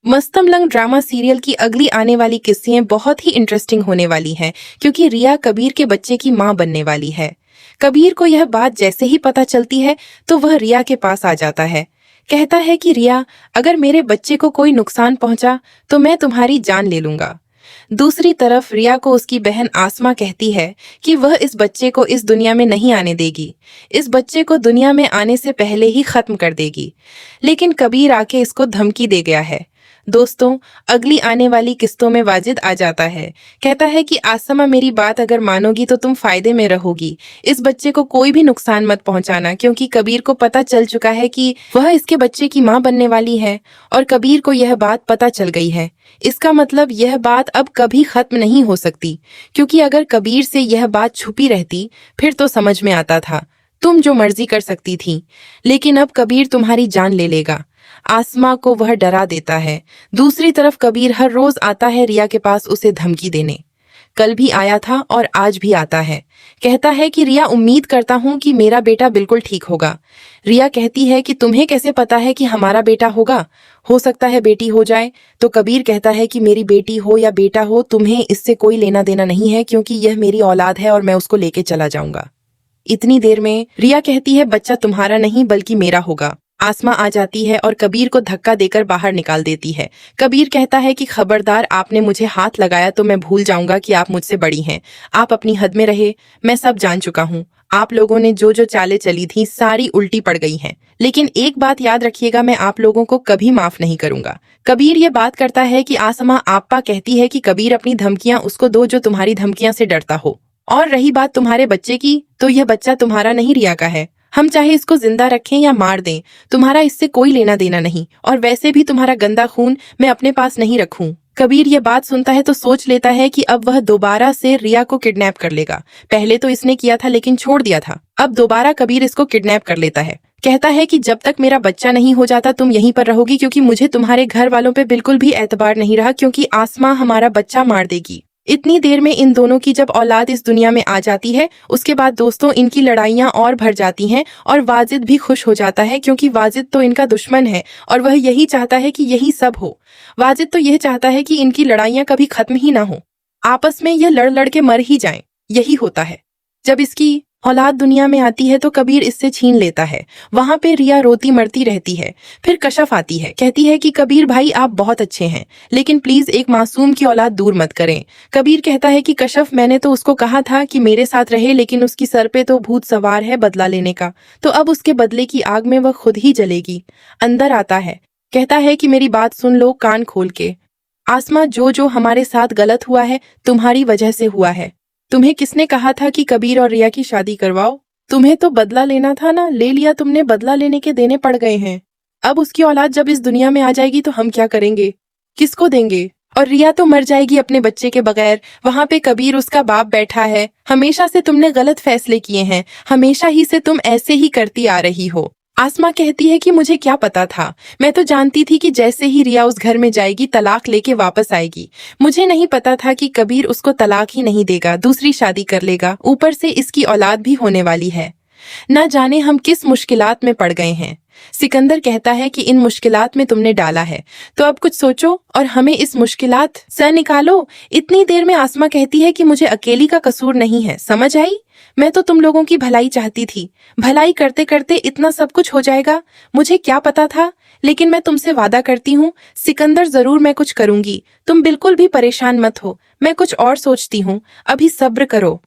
मस्त मलंग drama serial की अगली आने वाली किस्सें बहुत ही इंटरेस्टिंग होने वाली हैं क्योंकि रिया कबीर के बच्चे की मां बनने वाली है। कबीर को यह बात जैसे ही पता चलती है तो वह रिया के पास आ जाता है। कहता है कि रिया, अगर मेरे बच्चे को कोई नुकसान पहुंचा तो मैं तुम्हारी जान ले लूंगा। दूसरी तरफ रिया को उसकी बहन आसमा कहती है कि वह इस बच्चे को इस दुनिया में नहीं आने देगी, इस बच्चे को दुनिया में आने से पहले ही खत्म कर देगी। लेकिन कबीर आके इसको धमकी दे गया है। दोस्तों, अगली आने वाली किस्तों में वाजिद आ जाता है। कहता है कि आसमा, मेरी बात अगर मानोगी तो तुम फायदे में रहोगी। इस बच्चे को कोई भी नुकसान मत पहुंचाना क्योंकि कबीर को पता चल चुका है कि वह इसके बच्चे की मां बनने वाली है और कबीर को यह बात पता चल गई है। इसका मतलब यह बात अब कभी खत्म नहीं हो सकती क्योंकि अगर कबीर से यह बात छुपी रहती फिर तो समझ में आता था तुम जो मर्जी कर सकती थी, लेकिन अब कबीर तुम्हारी जान ले लेगा। आसमा को वह डरा देता है। दूसरी तरफ कबीर हर रोज आता है रिया के पास उसे धमकी देने। कल भी आया था और आज भी आता है। कहता है कि रिया, उम्मीद करता हूँ कि मेरा बेटा बिल्कुल ठीक होगा। रिया कहती है कि तुम्हें कैसे पता है कि हमारा बेटा होगा, हो सकता है बेटी हो जाए। तो कबीर कहता है कि मेरी बेटी हो या बेटा हो, तुम्हें इससे कोई लेना देना नहीं है क्योंकि यह मेरी औलाद है और मैं उसको लेके चला जाऊंगा। इतनी देर में रिया कहती है, बच्चा तुम्हारा नहीं बल्कि मेरा होगा। आसमा आ जाती है और कबीर को धक्का देकर बाहर निकाल देती है। कबीर कहता है कि खबरदार, आपने मुझे हाथ लगाया तो मैं भूल जाऊंगा कि आप मुझसे बड़ी हैं। आप अपनी हद में रहे, मैं सब जान चुका हूँ। आप लोगों ने जो जो चालें चली थी सारी उल्टी पड़ गई हैं। लेकिन एक बात याद रखिएगा, मैं आप लोगों को कभी माफ नहीं करूंगा। कबीर ये बात करता है कि आसमा आपा कहती है कि कबीर अपनी धमकियां उसको दो जो तुम्हारी धमकियां से डरता हो। और रही बात तुम्हारे बच्चे की, तो यह बच्चा तुम्हारा नहीं रिया का है। हम चाहे इसको जिंदा रखें या मार दें, तुम्हारा इससे कोई लेना देना नहीं। और वैसे भी तुम्हारा गंदा खून मैं अपने पास नहीं रखूं। कबीर ये बात सुनता है तो सोच लेता है कि अब वह दोबारा से रिया को किडनैप कर लेगा। पहले तो इसने किया था लेकिन छोड़ दिया था, अब दोबारा कबीर इसको किडनैप कर लेता है। कहता है कि जब तक मेरा बच्चा नहीं हो जाता तुम यहीं पर रहोगी क्योंकि मुझे तुम्हारे घर वालों पे बिल्कुल भी एतबार नहीं रहा क्योंकि आसमा हमारा बच्चा मार देगी। इतनी देर में इन दोनों की जब औलाद इस दुनिया में आ जाती है उसके बाद दोस्तों इनकी लड़ाइयां और भर जाती हैं और वाजिद भी खुश हो जाता है क्योंकि वाजिद तो इनका दुश्मन है और वह यही चाहता है कि यही सब हो। वाजिद तो यह चाहता है कि इनकी लड़ाइयां कभी खत्म ही ना हो, आपस में यह लड़ लड़ के मर ही जाएं। यही होता है। जब इसकी औलाद दुनिया में आती है तो कबीर इससे छीन लेता है। वहां पे रिया रोती मरती रहती है। फिर कशफ आती है, कहती है कि कबीर भाई, आप बहुत अच्छे हैं लेकिन प्लीज एक मासूम की औलाद दूर मत करें। कबीर कहता है कि कशफ, मैंने तो उसको कहा था कि मेरे साथ रहे लेकिन उसकी सर पे तो भूत सवार है बदला लेने का, तो अब उसके बदले की आग में वह खुद ही जलेगी। अंदर आता है, कहता है कि मेरी बात सुन लो कान खोल के। आसमा, जो जो हमारे साथ गलत हुआ है तुम्हारी वजह से हुआ है। तुम्हें किसने कहा था कि कबीर और रिया की शादी करवाओ? तुम्हें तो बदला लेना था ना, ले लिया तुमने। बदला लेने के देने पड़ गए हैं। अब उसकी औलाद जब इस दुनिया में आ जाएगी तो हम क्या करेंगे, किसको देंगे? और रिया तो मर जाएगी अपने बच्चे के बगैर। वहां पे कबीर उसका बाप बैठा है। हमेशा से तुमने गलत फैसले किए हैं, हमेशा ही से तुम ऐसे ही करती आ रही हो। आसमा कहती है कि मुझे क्या पता था, मैं तो जानती थी कि जैसे ही रिया उस घर में जाएगी तलाक लेके वापस आएगी। मुझे नहीं पता था कि कबीर उसको तलाक ही नहीं देगा, दूसरी शादी कर लेगा। ऊपर से इसकी औलाद भी होने वाली है। न जाने हम किस मुश्किलात में पड़ गए हैं। सिकंदर कहता है कि इन मुश्किलात में तुमने डाला है तो अब कुछ सोचो और हमें इस मुश्किलात से निकालो। इतनी देर में आसमा कहती है कि मुझे अकेली का कसूर नहीं है, समझ आई? मैं तो तुम लोगों की भलाई चाहती थी। भलाई करते करते इतना सब कुछ हो जाएगा, मुझे क्या पता था। लेकिन मैं तुमसे वादा करती हूँ सिकंदर, जरूर मैं कुछ करूंगी। तुम बिल्कुल भी परेशान मत हो, मैं कुछ और सोचती हूँ, अभी सब्र करो।